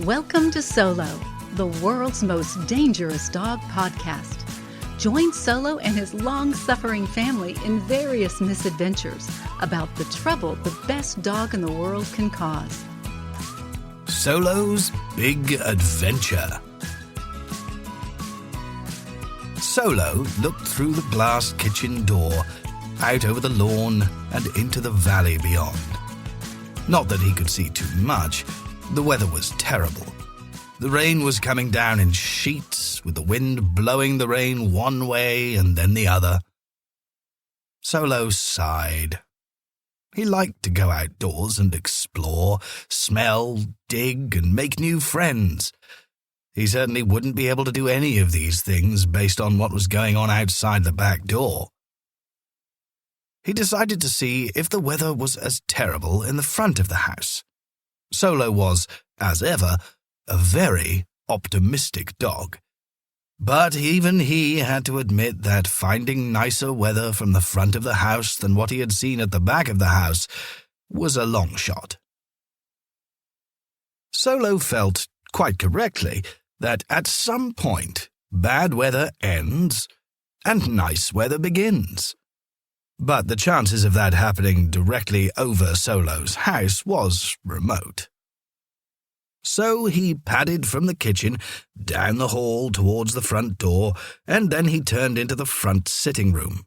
Welcome to Solo, the world's most dangerous dog podcast. Join Solo and his long-suffering family in various misadventures about the trouble the best dog in the world can cause. Solo's Big Adventure. Solo looked through the glass kitchen door, out over the lawn and into the valley beyond. Not that he could see too much. The weather was terrible. The rain was coming down in sheets, with the wind blowing the rain one way and then the other. Solo sighed. He liked to go outdoors and explore, smell, dig, and make new friends. He certainly wouldn't be able to do any of these things based on what was going on outside the back door. He decided to see if the weather was as terrible in the front of the house. Solo was, as ever, a very optimistic dog. But even he had to admit that finding nicer weather from the front of the house than what he had seen at the back of the house was a long shot. Solo felt, quite correctly, that at some point bad weather ends and nice weather begins. But the chances of that happening directly over Solo's house was remote. So he padded from the kitchen, down the hall towards the front door, and then he turned into the front sitting room.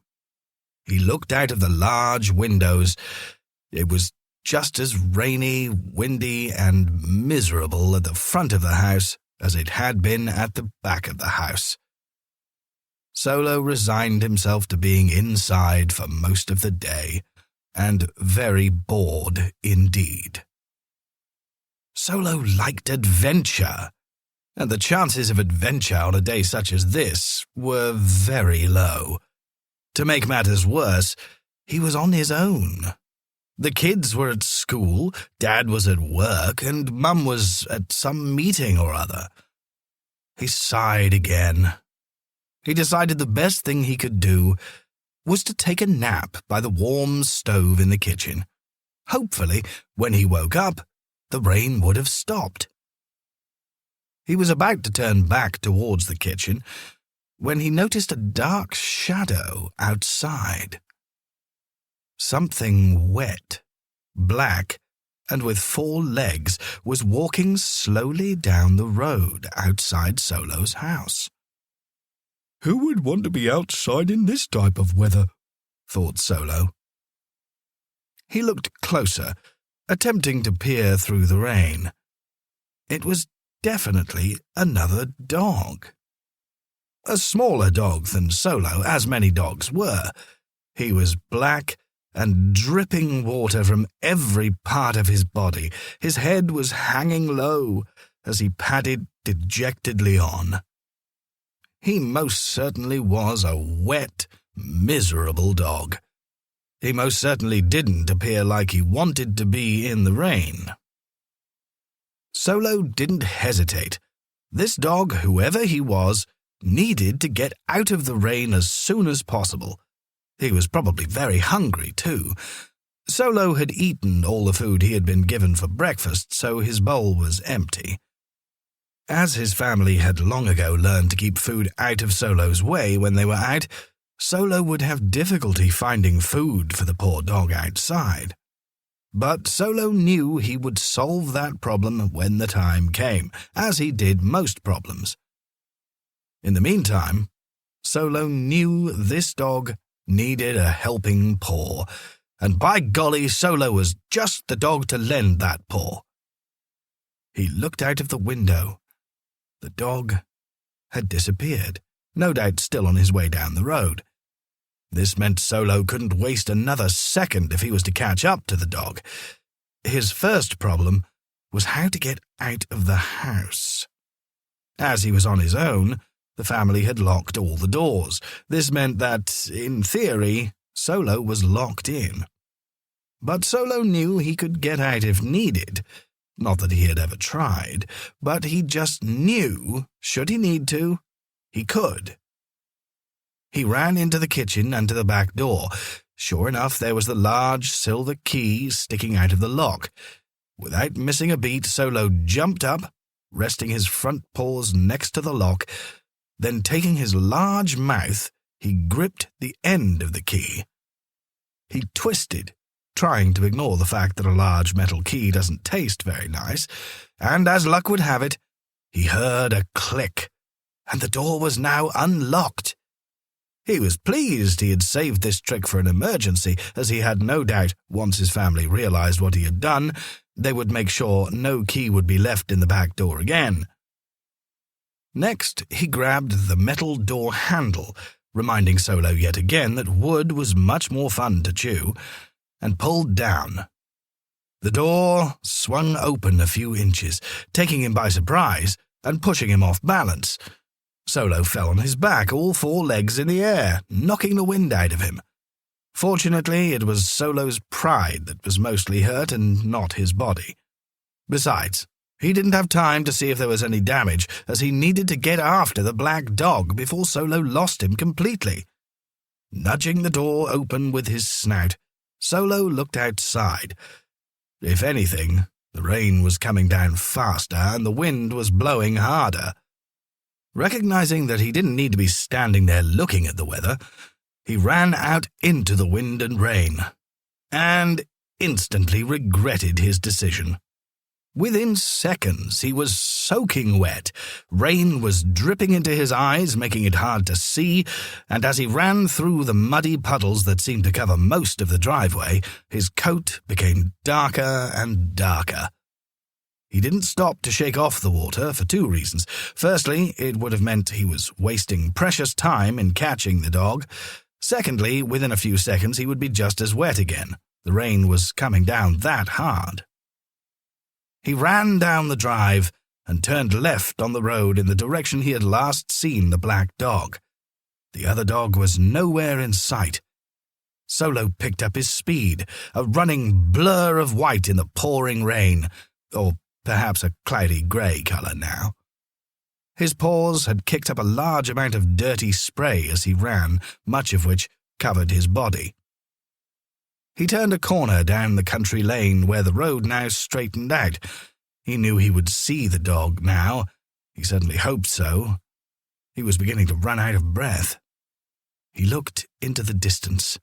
He looked out of the large windows. It was just as rainy, windy, and miserable at the front of the house as it had been at the back of the house. Solo resigned himself to being inside for most of the day, and very bored indeed. Solo liked adventure, and the chances of adventure on a day such as this were very low. To make matters worse, he was on his own. The kids were at school, Dad was at work, and Mum was at some meeting or other. He sighed again. He decided the best thing he could do was to take a nap by the warm stove in the kitchen. Hopefully, when he woke up, the rain would have stopped. He was about to turn back towards the kitchen when he noticed a dark shadow outside. Something wet, black, and with 4 legs was walking slowly down the road outside Solo's house. "Who would want to be outside in this type of weather?" thought Solo. He looked closer, attempting to peer through the rain. It was definitely another dog. A smaller dog than Solo, as many dogs were. He was black and dripping water from every part of his body. His head was hanging low as he padded dejectedly on. He most certainly was a wet, miserable dog. He most certainly didn't appear like he wanted to be in the rain. Solo didn't hesitate. This dog, whoever he was, needed to get out of the rain as soon as possible. He was probably very hungry, too. Solo had eaten all the food he had been given for breakfast, so his bowl was empty. As his family had long ago learned to keep food out of Solo's way when they were out, Solo would have difficulty finding food for the poor dog outside. But Solo knew he would solve that problem when the time came, as he did most problems. In the meantime, Solo knew this dog needed a helping paw, and by golly, Solo was just the dog to lend that paw. He looked out of the window. The dog had disappeared, no doubt still on his way down the road. This meant Solo couldn't waste another second if he was to catch up to the dog. His first problem was how to get out of the house. As he was on his own, the family had locked all the doors. This meant that, in theory, Solo was locked in. But Solo knew he could get out if needed. Not that he had ever tried, but he just knew, should he need to, he could. He ran into the kitchen and to the back door. Sure enough, there was the large silver key sticking out of the lock. Without missing a beat, Solo jumped up, resting his front paws next to the lock. Then taking his large mouth, he gripped the end of the key. He twisted, trying to ignore the fact that a large metal key doesn't taste very nice, and as luck would have it, he heard a click, and the door was now unlocked. He was pleased he had saved this trick for an emergency, as he had no doubt, once his family realized what he had done, they would make sure no key would be left in the back door again. Next, he grabbed the metal door handle, reminding Solo yet again that wood was much more fun to chew, and pulled down. The door swung open a few inches, taking him by surprise and pushing him off balance. Solo fell on his back, all 4 legs in the air, knocking the wind out of him. Fortunately, it was Solo's pride that was mostly hurt and not his body. Besides, he didn't have time to see if there was any damage, as he needed to get after the black dog before Solo lost him completely. Nudging the door open with his snout, Solo looked outside. If anything, the rain was coming down faster and the wind was blowing harder. Recognizing that he didn't need to be standing there looking at the weather, he ran out into the wind and rain, and instantly regretted his decision. Within seconds, he was soaking wet. Rain was dripping into his eyes, making it hard to see, and as he ran through the muddy puddles that seemed to cover most of the driveway, his coat became darker and darker. He didn't stop to shake off the water for 2 reasons. Firstly, it would have meant he was wasting precious time in catching the dog. Secondly, within a few seconds, he would be just as wet again. The rain was coming down that hard. He ran down the drive and turned left on the road in the direction he had last seen the black dog. The other dog was nowhere in sight. Solo picked up his speed, a running blur of white in the pouring rain, or perhaps a cloudy grey colour now. His paws had kicked up a large amount of dirty spray as he ran, much of which covered his body. He turned a corner down the country lane where the road now straightened out. He knew he would see the dog now. He certainly hoped so. He was beginning to run out of breath. He looked into the distance.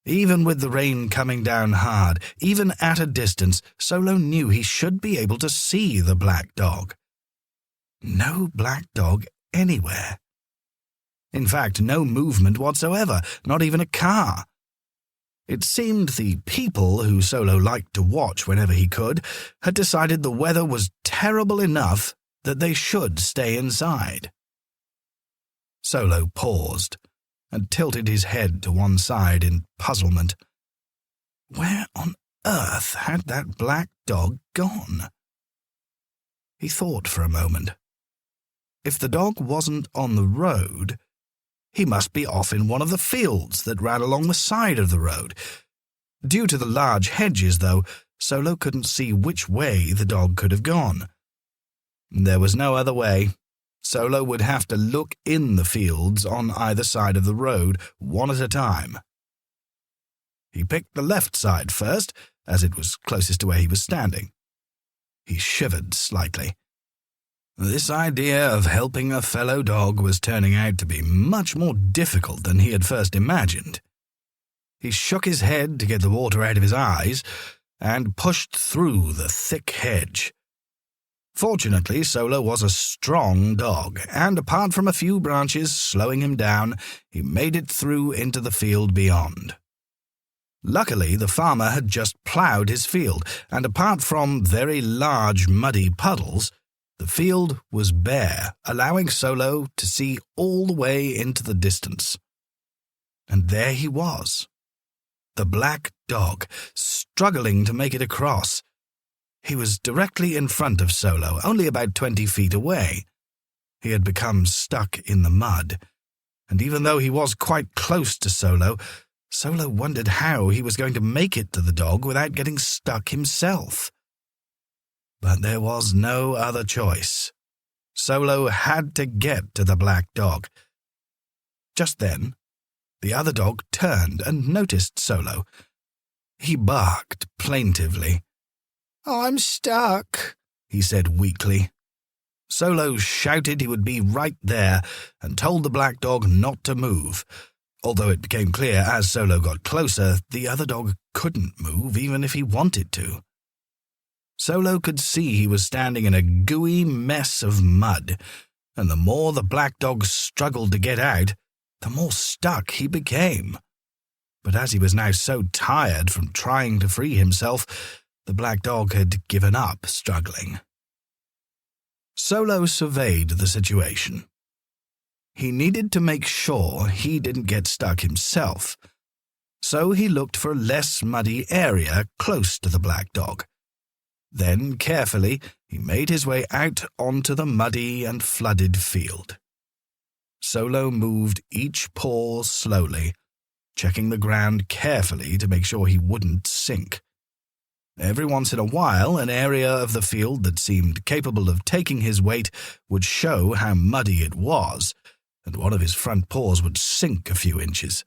Even with the rain coming down hard, even at a distance, Solo knew he should be able to see the black dog. No black dog anywhere. In fact, no movement whatsoever, not even a car. It seemed the people who Solo liked to watch whenever he could had decided the weather was terrible enough that they should stay inside. Solo paused and tilted his head to one side in puzzlement. Where on earth had that black dog gone? He thought for a moment. If the dog wasn't on the road, he must be off in one of the fields that ran along the side of the road. Due to the large hedges, though, Solo couldn't see which way the dog could have gone. There was no other way. Solo would have to look in the fields on either side of the road, one at a time. He picked the left side first, as it was closest to where he was standing. He shivered slightly. This idea of helping a fellow dog was turning out to be much more difficult than he had first imagined. He shook his head to get the water out of his eyes and pushed through the thick hedge. Fortunately, Solo was a strong dog, and apart from a few branches slowing him down, he made it through into the field beyond. Luckily, the farmer had just ploughed his field, and apart from very large muddy puddles, the field was bare, allowing Solo to see all the way into the distance. And there he was, the black dog, struggling to make it across. He was directly in front of Solo, only about 20 feet away. He had become stuck in the mud, and even though he was quite close to Solo, Solo wondered how he was going to make it to the dog without getting stuck himself. But there was no other choice. Solo had to get to the black dog. Just then, the other dog turned and noticed Solo. He barked plaintively. "I'm stuck," he said weakly. Solo shouted he would be right there and told the black dog not to move, although it became clear as Solo got closer the other dog couldn't move even if he wanted to. Solo could see he was standing in a gooey mess of mud, and the more the black dog struggled to get out, the more stuck he became. But as he was now so tired from trying to free himself, the black dog had given up struggling. Solo surveyed the situation. He needed to make sure he didn't get stuck himself, so he looked for a less muddy area close to the black dog. Then, carefully, he made his way out onto the muddy and flooded field. Solo moved each paw slowly, checking the ground carefully to make sure he wouldn't sink. Every once in a while, an area of the field that seemed capable of taking his weight would show how muddy it was, and one of his front paws would sink a few inches.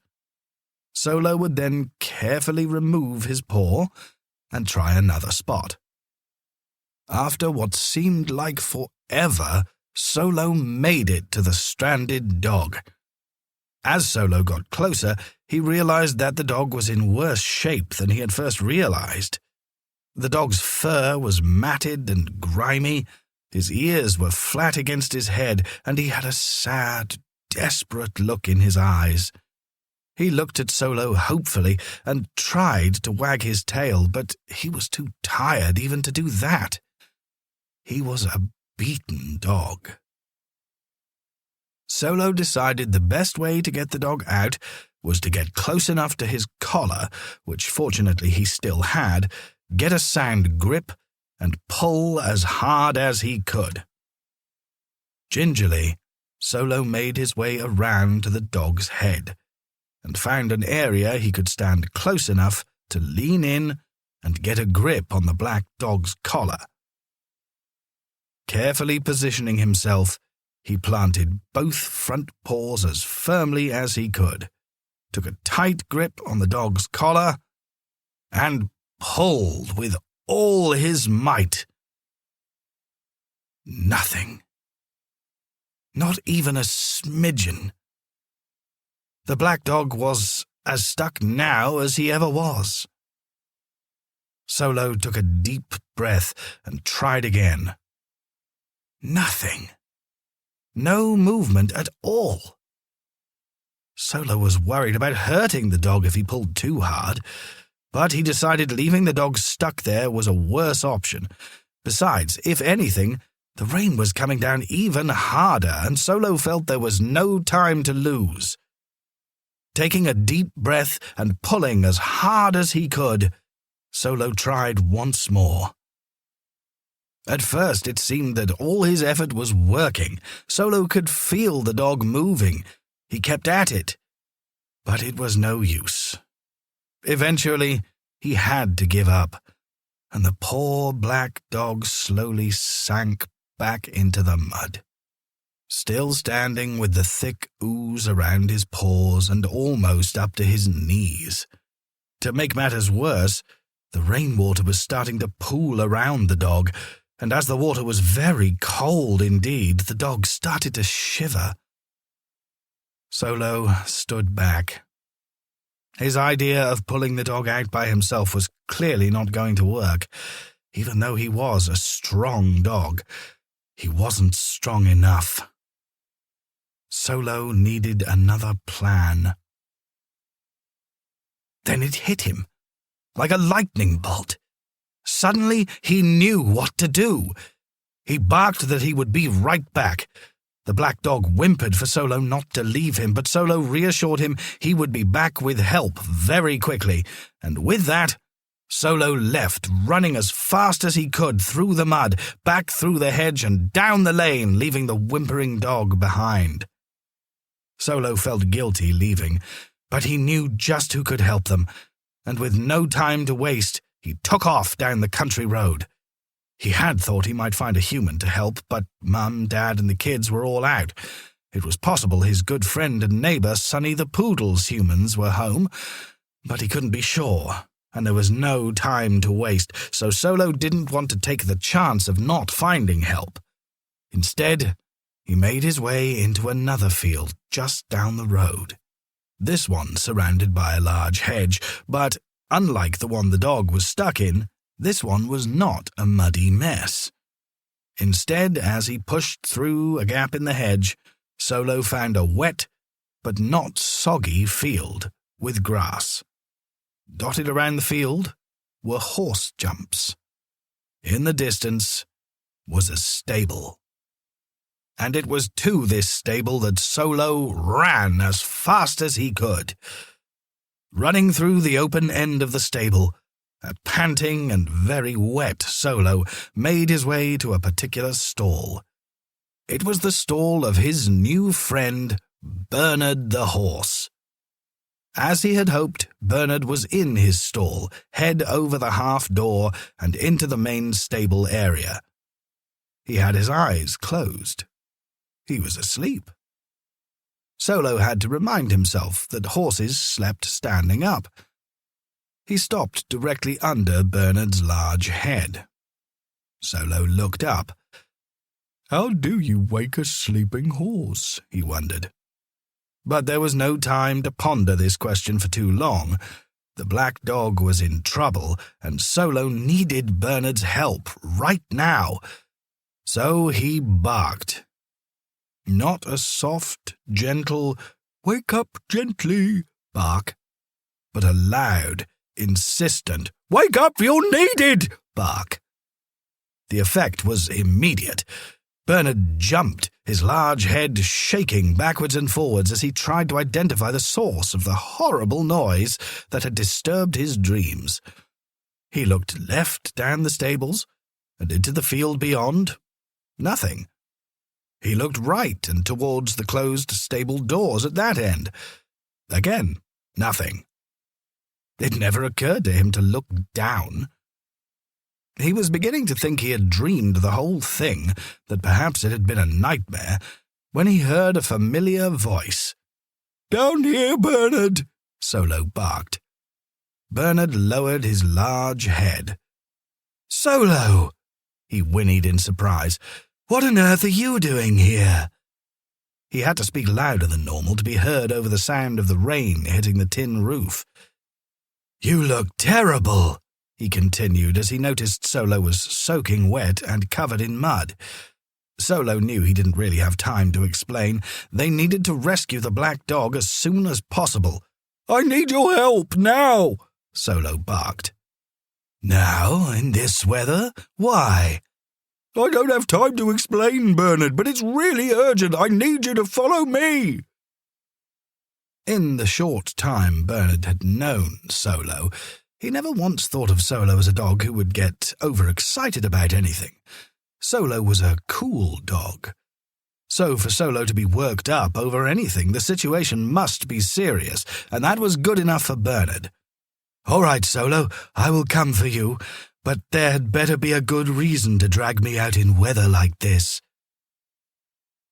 Solo would then carefully remove his paw and try another spot. After what seemed like forever, Solo made it to the stranded dog. As Solo got closer, he realized that the dog was in worse shape than he had first realized. The dog's fur was matted and grimy, his ears were flat against his head, and he had a sad, desperate look in his eyes. He looked at Solo hopefully and tried to wag his tail, but he was too tired even to do that. He was a beaten dog. Solo decided the best way to get the dog out was to get close enough to his collar, which fortunately he still had, get a sound grip, and pull as hard as he could. Gingerly, Solo made his way around to the dog's head, and found an area he could stand close enough to lean in and get a grip on the black dog's collar. Carefully positioning himself, he planted both front paws as firmly as he could, took a tight grip on the dog's collar, and pulled with all his might. Nothing. Not even a smidgen. The black dog was as stuck now as he ever was. Solo took a deep breath and tried again. Nothing. No movement at all. Solo was worried about hurting the dog if he pulled too hard, but he decided leaving the dog stuck there was a worse option. Besides, if anything, the rain was coming down even harder, and Solo felt there was no time to lose. Taking a deep breath and pulling as hard as he could, Solo tried once more. At first it seemed that all his effort was working. Solo could feel the dog moving. He kept at it. But it was no use. Eventually, he had to give up, and the poor black dog slowly sank back into the mud. Still standing with the thick ooze around his paws and almost up to his knees. To make matters worse, the rainwater was starting to pool around the dog, and as the water was very cold indeed, the dog started to shiver. Solo stood back. His idea of pulling the dog out by himself was clearly not going to work. Even though he was a strong dog, he wasn't strong enough. Solo needed another plan. Then it hit him, like a lightning bolt. Suddenly, he knew what to do. He barked that he would be right back. The black dog whimpered for Solo not to leave him, but Solo reassured him he would be back with help very quickly, and with that, Solo left, running as fast as he could through the mud, back through the hedge and down the lane, leaving the whimpering dog behind. Solo felt guilty leaving, but he knew just who could help them, and with no time to waste, he took off down the country road. He had thought he might find a human to help, but Mum, Dad, and the kids were all out. It was possible his good friend and neighbour, Sonny the Poodle's humans, were home, but he couldn't be sure. and there was no time to waste, so Solo didn't want to take the chance of not finding help. Instead, he made his way into another field just down the road. This one surrounded by a large hedge, but unlike the one the dog was stuck in, this one was not a muddy mess. Instead, as he pushed through a gap in the hedge, Solo found a wet but not soggy field with grass. Dotted around the field were horse jumps. In the distance was a stable. And it was to this stable that Solo ran as fast as he could. Running through the open end of the stable, a panting and very wet Solo made his way to a particular stall. It was the stall of his new friend, Bernard the horse. As he had hoped, Bernard was in his stall, head over the half door and into the main stable area. He had his eyes closed. He was asleep. Solo had to remind himself that horses slept standing up. He stopped directly under Bernard's large head. Solo looked up. "How do you wake a sleeping horse?" he wondered. But there was no time to ponder this question for too long. The black dog was in trouble, and Solo needed Bernard's help right now. So he barked. Not a soft, gentle, "wake up gently" bark, but a loud, insistent, "wake up, you're needed" bark. The effect was immediate. Bernard jumped, his large head shaking backwards and forwards as he tried to identify the source of the horrible noise that had disturbed his dreams. He looked left down the stables and into the field beyond. Nothing. He looked right and towards the closed stable doors at that end. Again, nothing. It never occurred to him to look down. He was beginning to think he had dreamed the whole thing, that perhaps it had been a nightmare, when he heard a familiar voice. "Down here, Bernard," Solo barked. Bernard lowered his large head. "Solo!" he whinnied in surprise. "What on earth are you doing here?" He had to speak louder than normal to be heard over the sound of the rain hitting the tin roof. "You look terrible," he continued as he noticed Solo was soaking wet and covered in mud. Solo knew he didn't really have time to explain. They needed to rescue the black dog as soon as possible. "I need your help, now," Solo barked. "Now, in this weather? Why?" "I don't have time to explain, Bernard, but it's really urgent. I need you to follow me." In the short time Bernard had known Solo, he never once thought of Solo as a dog who would get overexcited about anything. Solo was a cool dog. So for Solo to be worked up over anything, the situation must be serious, and that was good enough for Bernard. "All right, Solo, I will come for you, but there had better be a good reason to drag me out in weather like this."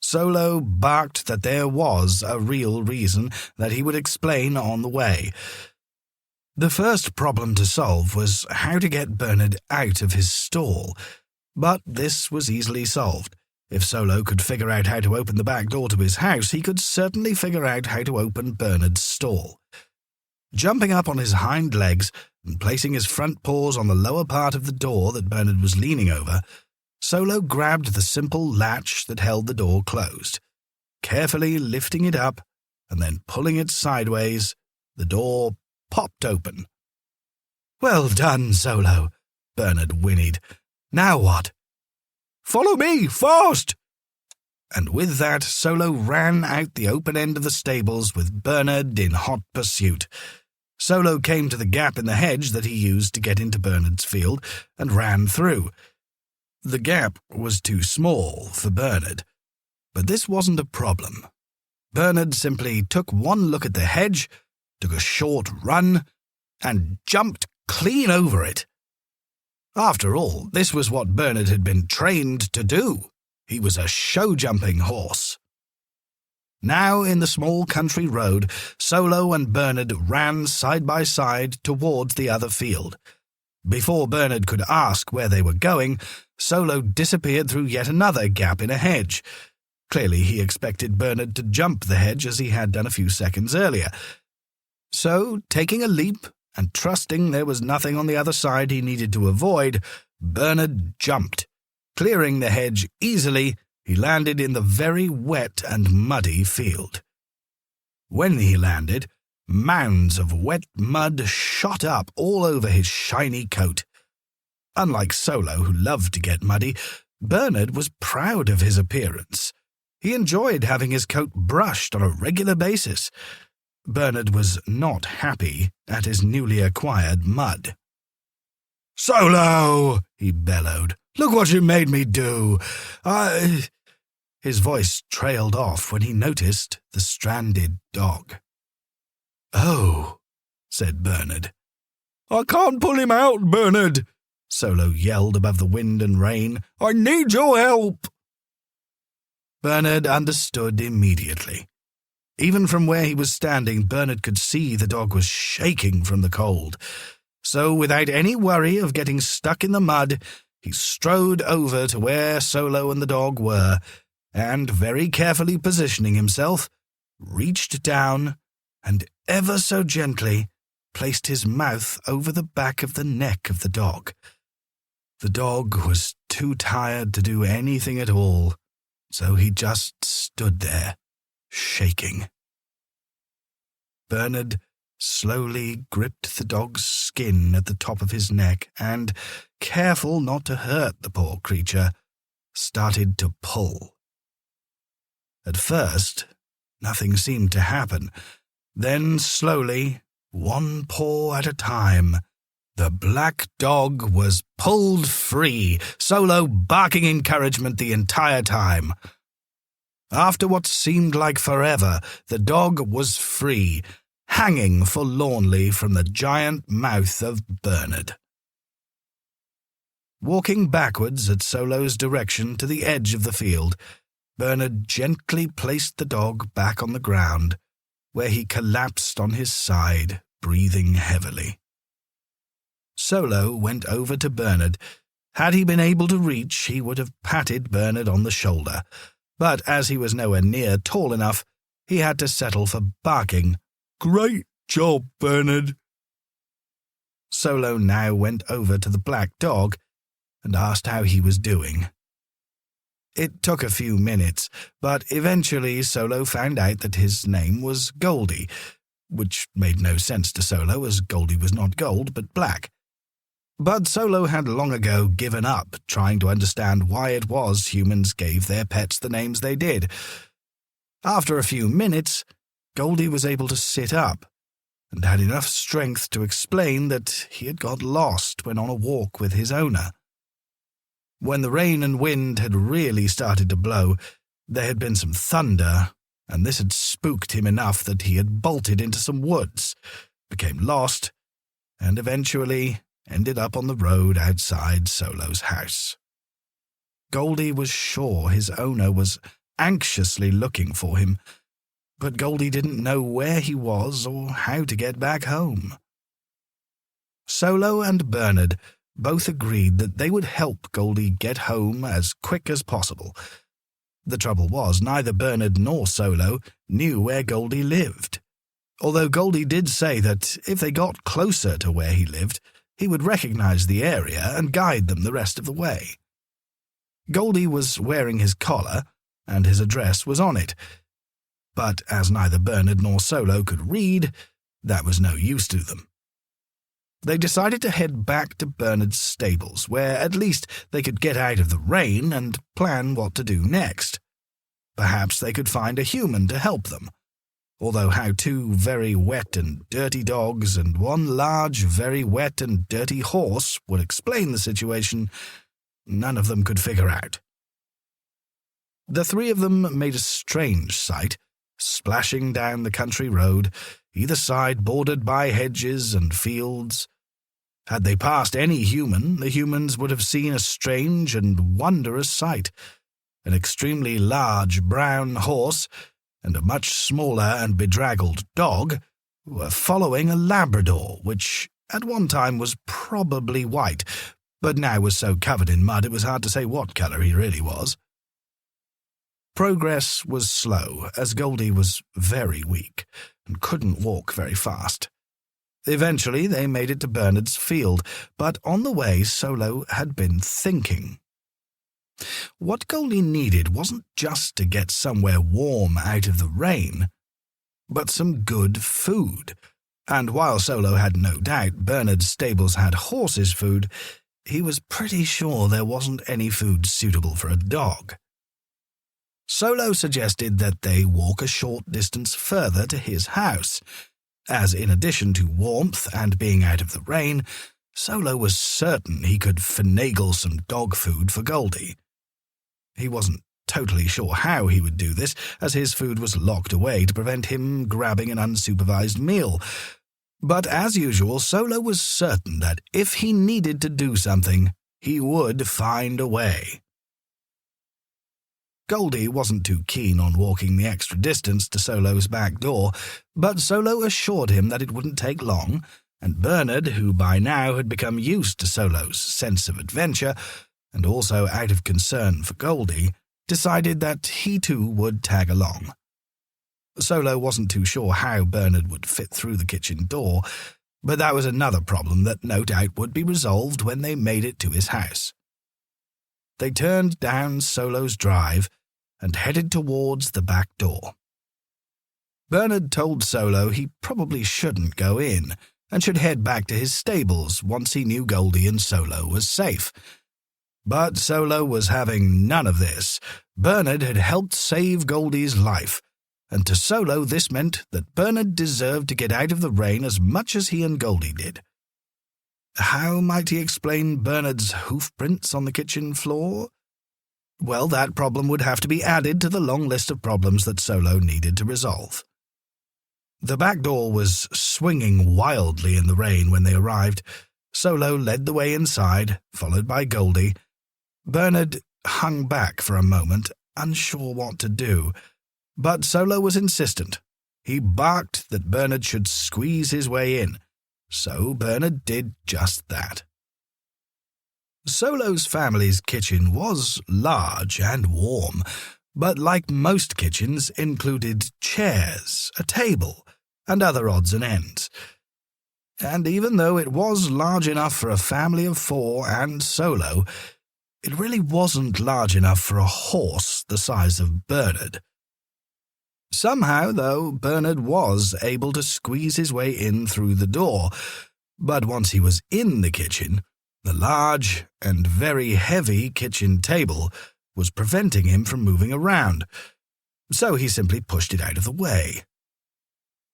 Solo barked that there was a real reason that he would explain on the way. The first problem to solve was how to get Bernard out of his stall, but this was easily solved. If Solo could figure out how to open the back door to his house, he could certainly figure out how to open Bernard's stall. Jumping up on his hind legs and placing his front paws on the lower part of the door that Bernard was leaning over, Solo grabbed the simple latch that held the door closed. Carefully lifting it up and then pulling it sideways, the door popped open. "Well done, Solo," Bernard whinnied. "Now what?" "Follow me, fast!" And with that, Solo ran out the open end of the stables with Bernard in hot pursuit. Solo came to the gap in the hedge that he used to get into Bernard's field and ran through. The gap was too small for Bernard, but this wasn't a problem. Bernard simply took one look at the hedge, took a short run, and jumped clean over it. After all, this was what Bernard had been trained to do. He was a show-jumping horse. Now, in the small country road, Solo and Bernard ran side by side towards the other field. Before Bernard could ask where they were going, Solo disappeared through yet another gap in a hedge. Clearly he expected Bernard to jump the hedge as he had done a few seconds earlier. So, taking a leap and trusting there was nothing on the other side he needed to avoid, Bernard jumped. Clearing the hedge easily, he landed in the very wet and muddy field. When he landed, mounds of wet mud shot up all over his shiny coat. Unlike Solo, who loved to get muddy, Bernard was proud of his appearance. He enjoyed having his coat brushed on a regular basis. Bernard was not happy at his newly acquired mud. "Solo!" he bellowed. "Look what you made me do! His voice trailed off when he noticed the stranded dog. "Oh," said Bernard. "I can't pull him out, Bernard," Solo yelled above the wind and rain. "I need your help." Bernard understood immediately. Even from where he was standing, Bernard could see the dog was shaking from the cold. So, without any worry of getting stuck in the mud, he strode over to where Solo and the dog were, and, very carefully positioning himself, reached down and ever so gently placed his mouth over the back of the neck of the dog. The dog was too tired to do anything at all, so he just stood there, shaking. Bernard slowly gripped the dog's skin at the top of his neck and, careful not to hurt the poor creature, started to pull. At first, nothing seemed to happen. Then, slowly, one paw at a time, the black dog was pulled free, Solo barking encouragement the entire time. After what seemed like forever, the dog was free, hanging forlornly from the giant mouth of Bernard. Walking backwards at Solo's direction to the edge of the field, Bernard gently placed the dog back on the ground, where he collapsed on his side, breathing heavily. Solo went over to Bernard. Had he been able to reach, he would have patted Bernard on the shoulder, but as he was nowhere near tall enough, he had to settle for barking, "Great job, Bernard." Solo now went over to the black dog and asked how he was doing. It took a few minutes, but eventually Solo found out that his name was Goldie, which made no sense to Solo as Goldie was not gold but black. But Solo had long ago given up trying to understand why it was humans gave their pets the names they did. After a few minutes, Goldie was able to sit up and had enough strength to explain that he had got lost when on a walk with his owner. When the rain and wind had really started to blow, there had been some thunder, and this had spooked him enough that he had bolted into some woods, became lost, and eventually ended up on the road outside Solo's house. Goldie was sure his owner was anxiously looking for him, but Goldie didn't know where he was or how to get back home. Solo and Bernard both agreed that they would help Goldie get home as quick as possible. The trouble was, neither Bernard nor Solo knew where Goldie lived, although Goldie did say that if they got closer to where he lived, he would recognize the area and guide them the rest of the way. Goldie was wearing his collar, and his address was on it, but as neither Bernard nor Solo could read, that was no use to them. They decided to head back to Bernard's stables, where at least they could get out of the rain and plan what to do next. Perhaps they could find a human to help them, although how two very wet and dirty dogs and one large, very wet and dirty horse would explain the situation, none of them could figure out. The three of them made a strange sight, splashing down the country road, either side bordered by hedges and fields. Had they passed any human, the humans would have seen a strange and wondrous sight. An extremely large brown horse, and a much smaller and bedraggled dog were following a Labrador, which at one time was probably white, but now was so covered in mud it was hard to say what colour he really was. Progress was slow, as Goldie was very weak and couldn't walk very fast. Eventually they made it to Bernard's field, but on the way Solo had been thinking. What Goldie needed wasn't just to get somewhere warm out of the rain, but some good food. And while Solo had no doubt Bernard's stables had horses' food, he was pretty sure there wasn't any food suitable for a dog. Solo suggested that they walk a short distance further to his house, as in addition to warmth and being out of the rain, Solo was certain he could finagle some dog food for Goldie. He wasn't totally sure how he would do this, as his food was locked away to prevent him grabbing an unsupervised meal. But as usual, Solo was certain that if he needed to do something, he would find a way. Goldie wasn't too keen on walking the extra distance to Solo's back door, but Solo assured him that it wouldn't take long, and Bernard, who by now had become used to Solo's sense of adventure, and also out of concern for Goldie, decided that he too would tag along. Solo wasn't too sure how Bernard would fit through the kitchen door, but that was another problem that no doubt would be resolved when they made it to his house. They turned down Solo's drive and headed towards the back door. Bernard told Solo he probably shouldn't go in and should head back to his stables once he knew Goldie and Solo was safe. But Solo was having none of this. Bernard had helped save Goldie's life, and to Solo this meant that Bernard deserved to get out of the rain as much as he and Goldie did. How might he explain Bernard's hoof prints on the kitchen floor? Well, that problem would have to be added to the long list of problems that Solo needed to resolve. The back door was swinging wildly in the rain when they arrived. Solo led the way inside, followed by Goldie. Bernard hung back for a moment, unsure what to do, but Solo was insistent. He barked that Bernard should squeeze his way in, so Bernard did just that. Solo's family's kitchen was large and warm, but like most kitchens included chairs, a table, and other odds and ends. And even though it was large enough for a family of 4 and Solo, it really wasn't large enough for a horse the size of Bernard. Somehow, though, Bernard was able to squeeze his way in through the door, but once he was in the kitchen, the large and very heavy kitchen table was preventing him from moving around, so he simply pushed it out of the way.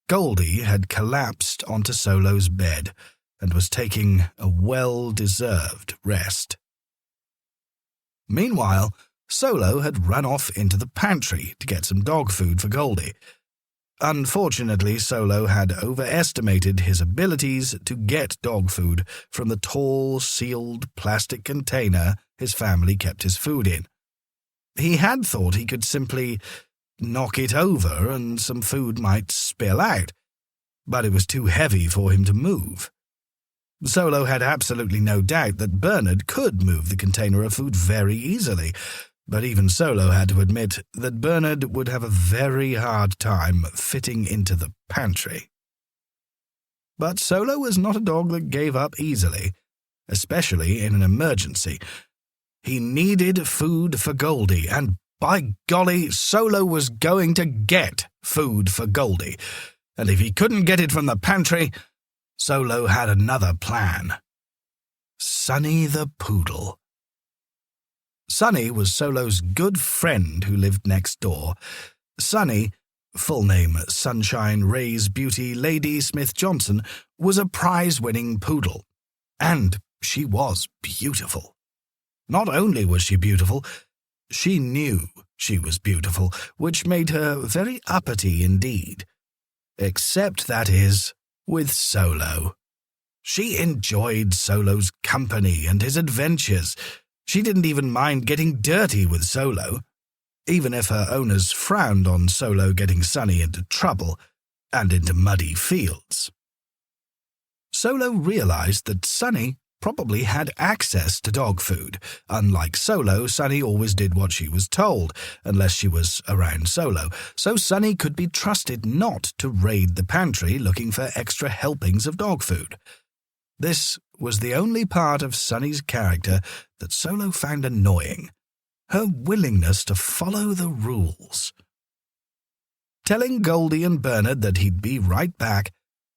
Goldie had collapsed onto Solo's bed and was taking a well-deserved rest. Meanwhile, Solo had run off into the pantry to get some dog food for Goldie. Unfortunately, Solo had overestimated his abilities to get dog food from the tall, sealed plastic container his family kept his food in. He had thought he could simply knock it over and some food might spill out, but it was too heavy for him to move. Solo had absolutely no doubt that Bernard could move the container of food very easily, but even Solo had to admit that Bernard would have a very hard time fitting into the pantry. But Solo was not a dog that gave up easily, especially in an emergency. He needed food for Goldie, and by golly, Solo was going to get food for Goldie, and if he couldn't get it from the pantry, Solo had another plan. Sonny the Poodle. Sonny was Solo's good friend who lived next door. Sonny, full name Sunshine Ray's Beauty Lady Smith Johnson, was a prize-winning poodle. And she was beautiful. Not only was she beautiful, she knew she was beautiful, which made her very uppity indeed. Except, that is, with Solo. She enjoyed Solo's company and his adventures. She didn't even mind getting dirty with Solo. even if her owners frowned on Solo getting Sunny into trouble and into muddy fields. Solo realized that Sunny probably had access to dog food. Unlike Solo, Sunny always did what she was told, unless she was around Solo, so Sunny could be trusted not to raid the pantry looking for extra helpings of dog food. This was the only part of Sunny's character that Solo found annoying, her willingness to follow the rules. Telling Goldie and Bernard that he'd be right back,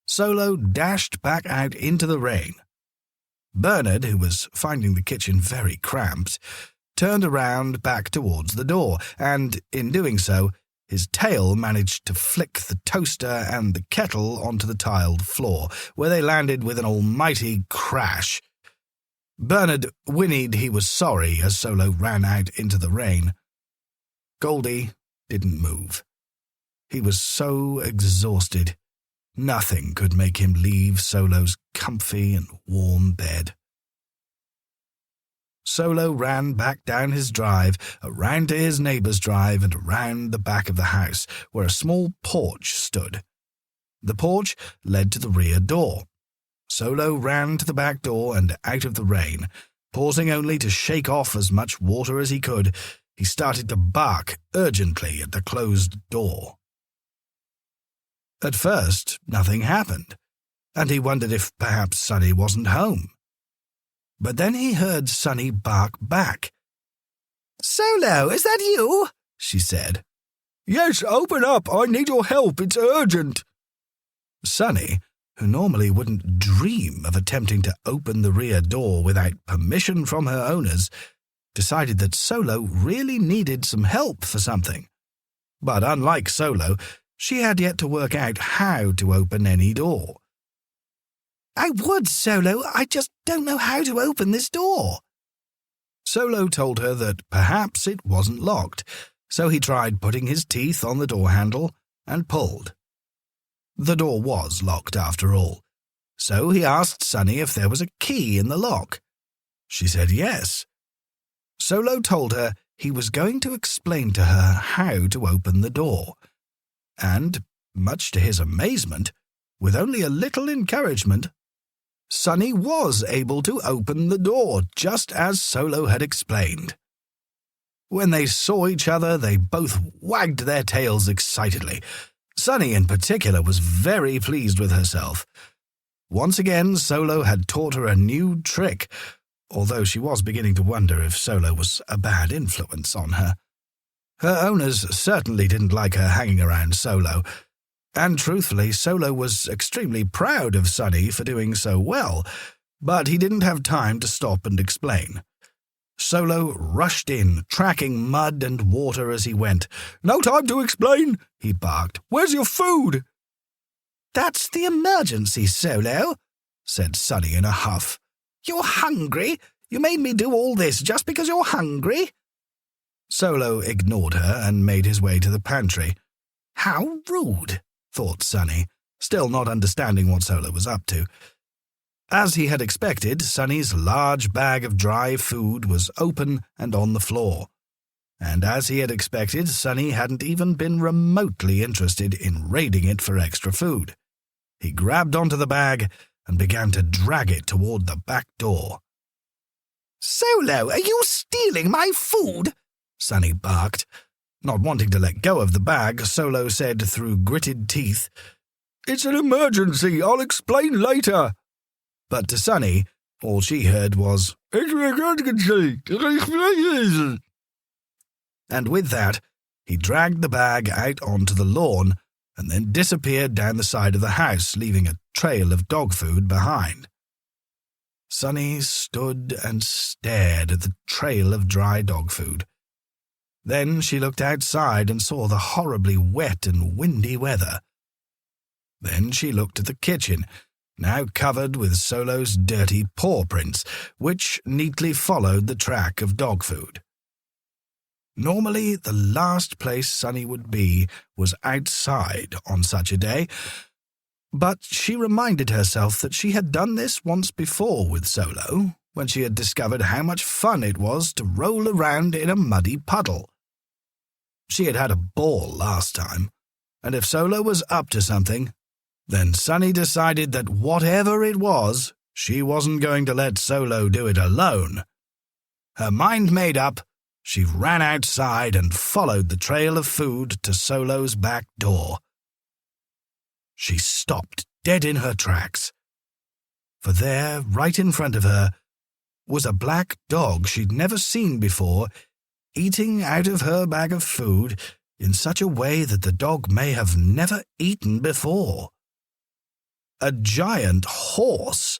Solo dashed back out into the rain. Bernard, who was finding the kitchen very cramped, turned around back towards the door, and, in doing so, his tail managed to flick the toaster and the kettle onto the tiled floor, where they landed with an almighty crash. Bernard whinnied he was sorry as Solo ran out into the rain. Goldie didn't move. He was so exhausted. Nothing could make him leave Solo's comfy and warm bed. Solo ran back down his drive, around to his neighbor's drive, and around the back of the house, where a small porch stood. The porch led to the rear door. Solo ran to the back door and out of the rain. Pausing only to shake off as much water as he could, he started to bark urgently at the closed door. At first, nothing happened, and he wondered if perhaps Sunny wasn't home. But then he heard Sunny bark back. "Solo, is that you?" she said. "Yes, open up. I need your help. It's urgent." Sunny, who normally wouldn't dream of attempting to open the rear door without permission from her owners, decided that Solo really needed some help for something. But unlike Solo, she had yet to work out how to open any door. "I would, Solo. I just don't know how to open this door." Solo told her that perhaps it wasn't locked, so he tried putting his teeth on the door handle and pulled. The door was locked after all, so he asked Sunny if there was a key in the lock. She said yes. Solo told her he was going to explain to her how to open the door. And, much to his amazement, with only a little encouragement, Sunny was able to open the door, just as Solo had explained. When they saw each other, they both wagged their tails excitedly. Sunny, in particular, was very pleased with herself. Once again, Solo had taught her a new trick, although she was beginning to wonder if Solo was a bad influence on her. Her owners certainly didn't like her hanging around Solo, and truthfully, Solo was extremely proud of Sunny for doing so well, but he didn't have time to stop and explain. Solo rushed in, tracking mud and water as he went. "No time to explain," he barked. "Where's your food?" "That's the emergency, Solo," said Sunny in a huff. "You're hungry? You made me do all this just because you're hungry?" Solo ignored her and made his way to the pantry. How rude, thought Sunny, still not understanding what Solo was up to. As he had expected, Sunny's large bag of dry food was open and on the floor. And as he had expected, Sunny hadn't even been remotely interested in raiding it for extra food. He grabbed onto the bag and began to drag it toward the back door. "Solo, are you stealing my food?" Sunny barked. Not wanting to let go of the bag, Solo said through gritted teeth, "It's an emergency. I'll explain later." But to Sunny, all she heard was, "It's an emergency. And with that, he dragged the bag out onto the lawn and then disappeared down the side of the house, leaving a trail of dog food behind. Sunny stood and stared at the trail of dry dog food. Then she looked outside and saw the horribly wet and windy weather. Then she looked at the kitchen, now covered with Solo's dirty paw prints, which neatly followed the track of dog food. Normally, the last place Sunny would be was outside on such a day, but she reminded herself that she had done this once before with Solo, when she had discovered how much fun it was to roll around in a muddy puddle. She had had a ball last time, and if Solo was up to something, then Sunny decided that whatever it was, she wasn't going to let Solo do it alone. Her mind made up, she ran outside and followed the trail of food to Solo's back door. She stopped dead in her tracks, for there, right in front of her, was a black dog she'd never seen before, eating out of her bag of food in such a way that the dog may have never eaten before. A giant horse,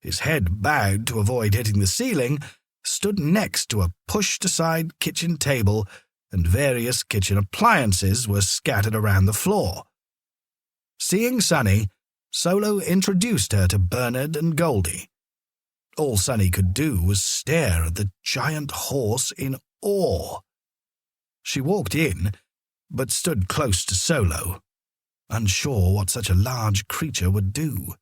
his head bowed to avoid hitting the ceiling, stood next to a pushed-aside kitchen table, and various kitchen appliances were scattered around the floor. Seeing Sunny, Solo introduced her to Bernard and Goldie. All Sunny could do was stare at the giant horse in awe. She walked in, but stood close to Solo, unsure what such a large creature would do.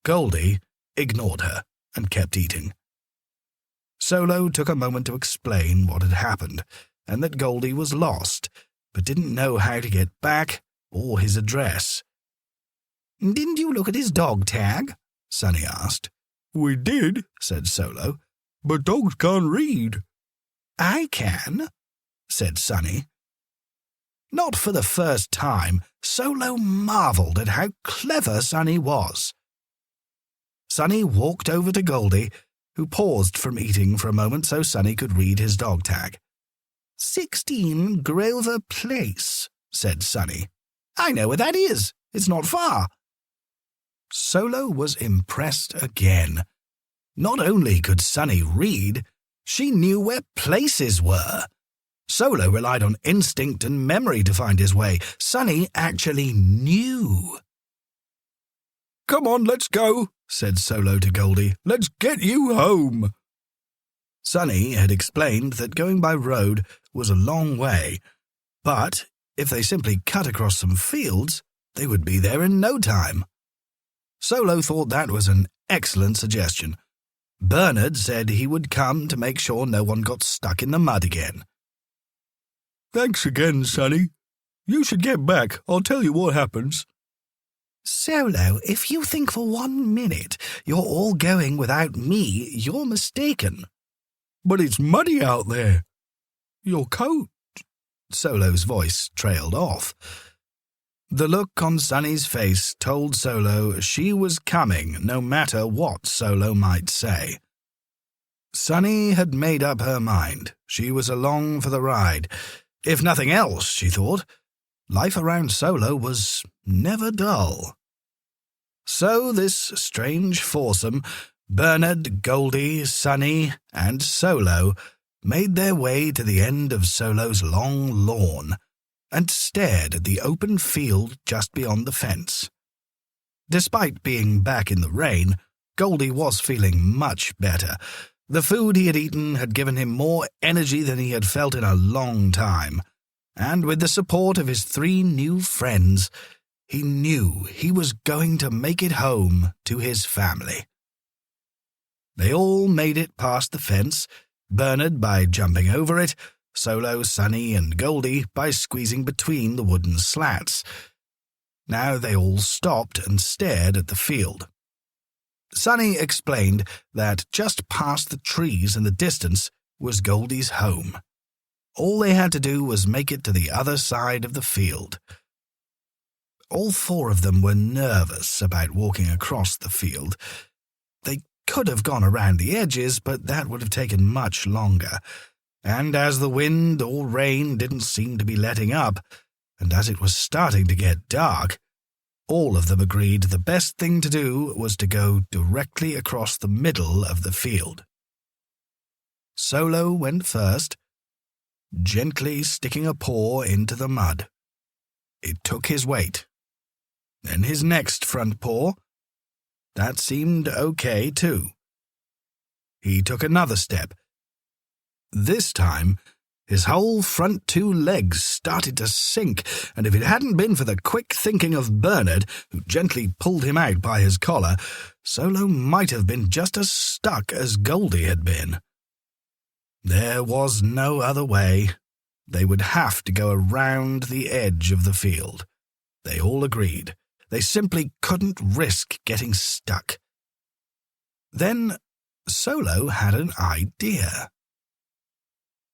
Goldie ignored her and kept eating. Solo took a moment to explain what had happened, and that Goldie was lost, but didn't know how to get back or his address. "Didn't you look at his dog tag?" Sunny asked. "We did," said Solo, "but dogs can't read." "I can," said Sunny. Not for the first time, Solo marveled at how clever Sunny was. Sunny walked over to Goldie, who paused from eating for a moment so Sunny could read his dog tag. 16 Grover Place, said Sunny. "I know where that is. It's not far." Solo was impressed again. Not only could Sunny read, she knew where places were. Solo relied on instinct and memory to find his way. Sunny actually knew. "Come on, let's go," said Solo to Goldie. "Let's get you home." Sunny had explained that going by road was a long way, but if they simply cut across some fields, they would be there in no time. Solo thought that was an excellent suggestion. Bernard said he would come to make sure no one got stuck in the mud again. "Thanks again, Sunny. You should get back. I'll tell you what happens." "Solo, if you think for 1 minute you're all going without me, you're mistaken." "But it's muddy out there. Your coat." Solo's voice trailed off. The look on Sunny's face told Solo she was coming no matter what Solo might say. Sunny had made up her mind. She was along for the ride. If nothing else, she thought, life around Solo was never dull. So this strange foursome, Bernard, Goldie, Sunny, and Solo, made their way to the end of Solo's long lawn and stared at the open field just beyond the fence. Despite being back in the rain, Goldie was feeling much better. The food he had eaten had given him more energy than he had felt in a long time, and with the support of his 3 new friends, he knew he was going to make it home to his family. They all made it past the fence, Bernard by jumping over it, Solo, Sunny, and Goldie by squeezing between the wooden slats. Now they all stopped and stared at the field. Sunny explained that just past the trees in the distance was Goldie's home. All they had to do was make it to the other side of the field. All 4 of them were nervous about walking across the field. They could have gone around the edges, but that would have taken much longer. And as the wind or rain didn't seem to be letting up, and as it was starting to get dark, all of them agreed the best thing to do was to go directly across the middle of the field. Solo went first, gently sticking a paw into the mud. It took his weight. Then his next front paw. That seemed okay, too. He took another step. This time, his whole front 2 legs started to sink, and if it hadn't been for the quick thinking of Bernard, who gently pulled him out by his collar, Solo might have been just as stuck as Goldie had been. There was no other way. they would have to go around the edge of the field. They all agreed. They simply couldn't risk getting stuck. Then Solo had an idea.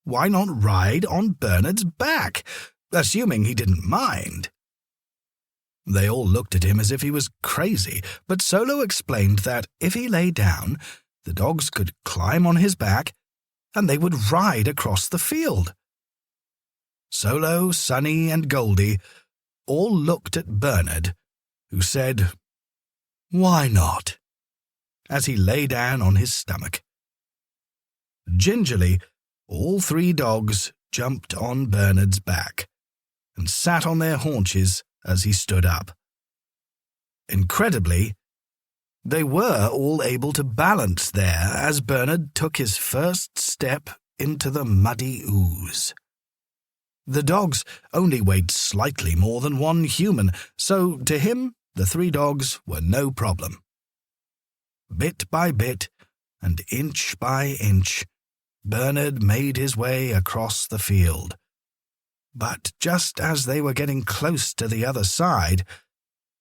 Why not ride on Bernard's back, assuming he didn't mind? They all looked at him as if he was crazy, but Solo explained that if he lay down, the dogs could climb on his back, and they would ride across the field. Solo, Sunny, and Goldie all looked at Bernard, who said, "Why not?" as he lay down on his stomach. Gingerly, all three dogs jumped on Bernard's back and sat on their haunches as he stood up. Incredibly, they were all able to balance there as Bernard took his first step into the muddy ooze. The dogs only weighed slightly more than one human, so to him the three dogs were no problem. Bit by bit, and inch by inch, Bernard made his way across the field. But just as they were getting close to the other side,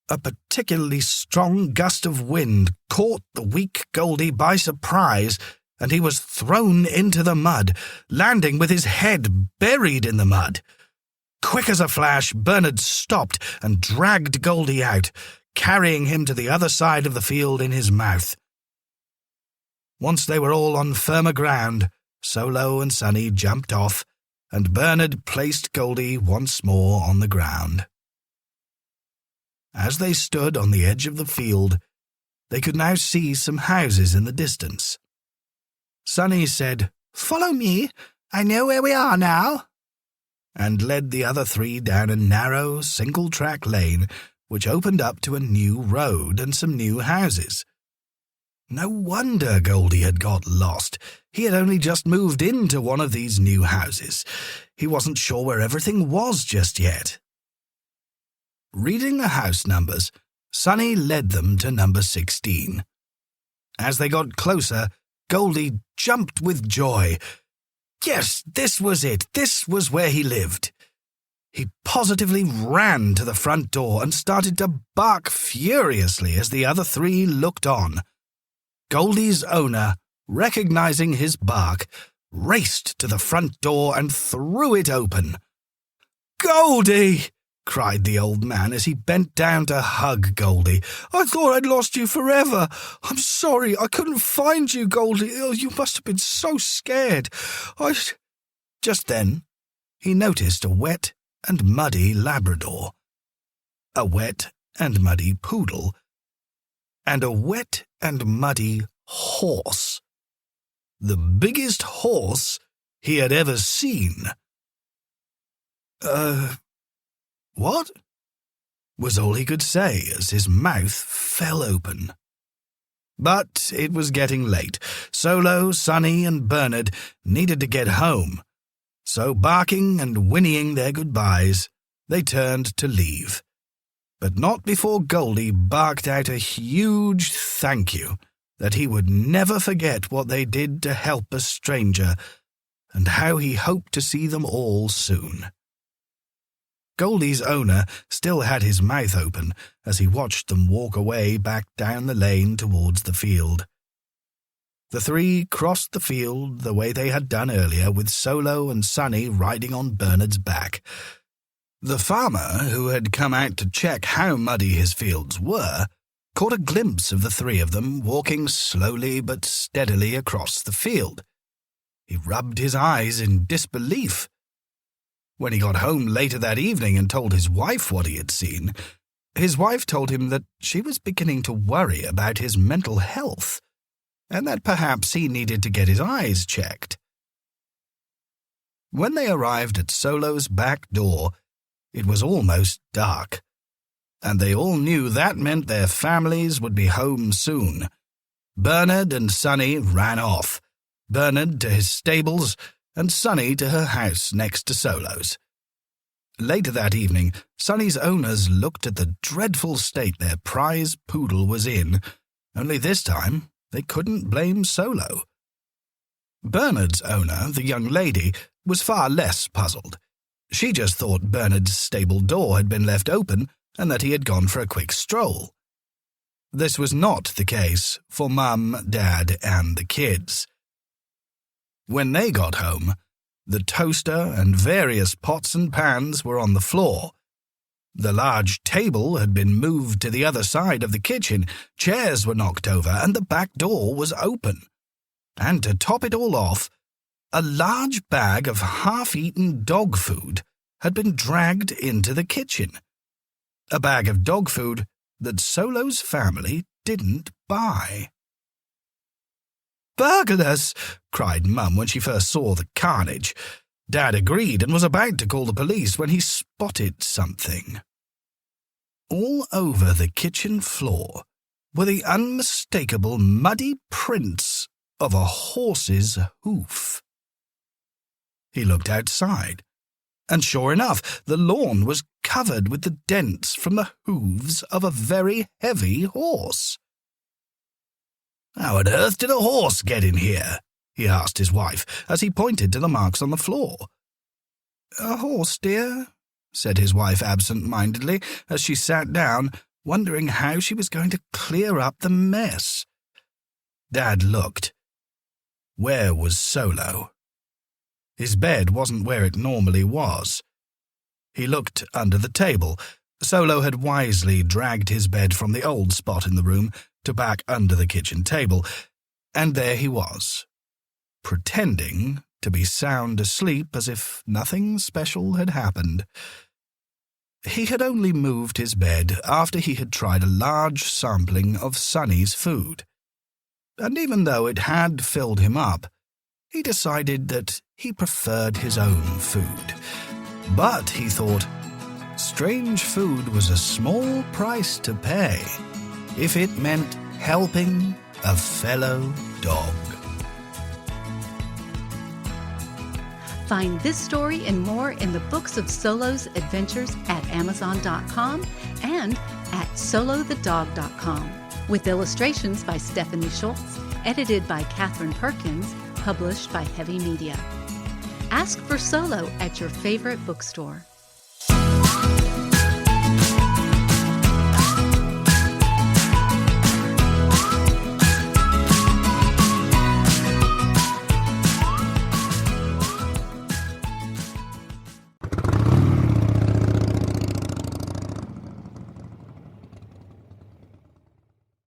a particularly strong gust of wind caught the weak Goldie by surprise, and he was thrown into the mud, landing with his head buried in the mud. Quick as a flash, Bernard stopped and dragged Goldie out, carrying him to the other side of the field in his mouth. Once they were all on firmer ground, Solo and Sunny jumped off, and Bernard placed Goldie once more on the ground. As they stood on the edge of the field, they could now see some houses in the distance. Sunny said, "Follow me, I know where we are now," and led the other three down a narrow, single-track lane which opened up to a new road and some new houses. No wonder Goldie had got lost. He had only just moved into one of these new houses. He wasn't sure where everything was just yet. Reading the house numbers, Sunny led them to number 16. As they got closer, Goldie jumped with joy. Yes, this was it. This was where he lived. He positively ran to the front door and started to bark furiously as the other three looked on. Goldie's owner, recognizing his bark, raced to the front door and threw it open. "Goldie!" cried the old man as he bent down to hug Goldie. "I thought I'd lost you forever. I'm sorry, I couldn't find you, Goldie. Oh, you must have been so scared. Just then, he noticed a wet and muddy Labrador, a wet and muddy poodle, and a wet and muddy horse. The biggest horse he had ever seen. What?" was all he could say as his mouth fell open. But it was getting late. Solo, Sunny, and Bernard needed to get home, so barking and whinnying their goodbyes, they turned to leave. But not before Goldie barked out a huge thank you that he would never forget what they did to help a stranger, and how he hoped to see them all soon. Goldie's owner still had his mouth open as he watched them walk away back down the lane towards the field. The three crossed the field the way they had done earlier, with Solo and Sunny riding on Bernard's back. The farmer, who had come out to check how muddy his fields were, caught a glimpse of the three of them walking slowly but steadily across the field. He rubbed his eyes in disbelief. When he got home later that evening and told his wife what he had seen, his wife told him that she was beginning to worry about his mental health, and that perhaps he needed to get his eyes checked. When they arrived at Solo's back door, it was almost dark, and they all knew that meant their families would be home soon. Bernard and Sunny ran off, Bernard to his stables, and Sunny to her house next to Solo's. Later that evening, Sunny's owners looked at the dreadful state their prize poodle was in, only this time they couldn't blame Solo. Bernard's owner, the young lady, was far less puzzled. She just thought Bernard's stable door had been left open and that he had gone for a quick stroll. This was not the case for Mum, Dad, and the kids. When they got home, the toaster and various pots and pans were on the floor. The large table had been moved to the other side of the kitchen, chairs were knocked over, and the back door was open. And to top it all off, a large bag of half-eaten dog food had been dragged into the kitchen. A bag of dog food that Solo's family didn't buy. "Burglars!" cried Mum when she first saw the carnage. Dad agreed and was about to call the police when he spotted something. All over the kitchen floor were the unmistakable muddy prints of a horse's hoof. He looked outside, and sure enough, the lawn was covered with the dents from the hooves of a very heavy horse. "How on earth did a horse get in here?" he asked his wife as he pointed to the marks on the floor. "A horse, dear," said his wife absent-mindedly as she sat down, wondering how she was going to clear up the mess. Dad looked. Where was Solo? His bed wasn't where it normally was. He looked under the table. Solo had wisely dragged his bed from the old spot in the room to back under the kitchen table, and there he was, pretending to be sound asleep as if nothing special had happened. He had only moved his bed after he had tried a large sampling of Sonny's food, and even though it had filled him up, he decided that he preferred his own food. But, he thought, strange food was a small price to pay if it meant helping a fellow dog. Find this story and more in the Books of Solo's Adventures at Amazon.com and at solothedog.com, with illustrations by Stephanie Schultz, edited by Catherine Perkins, published by Heavy Media. Ask for Solo at your favorite bookstore.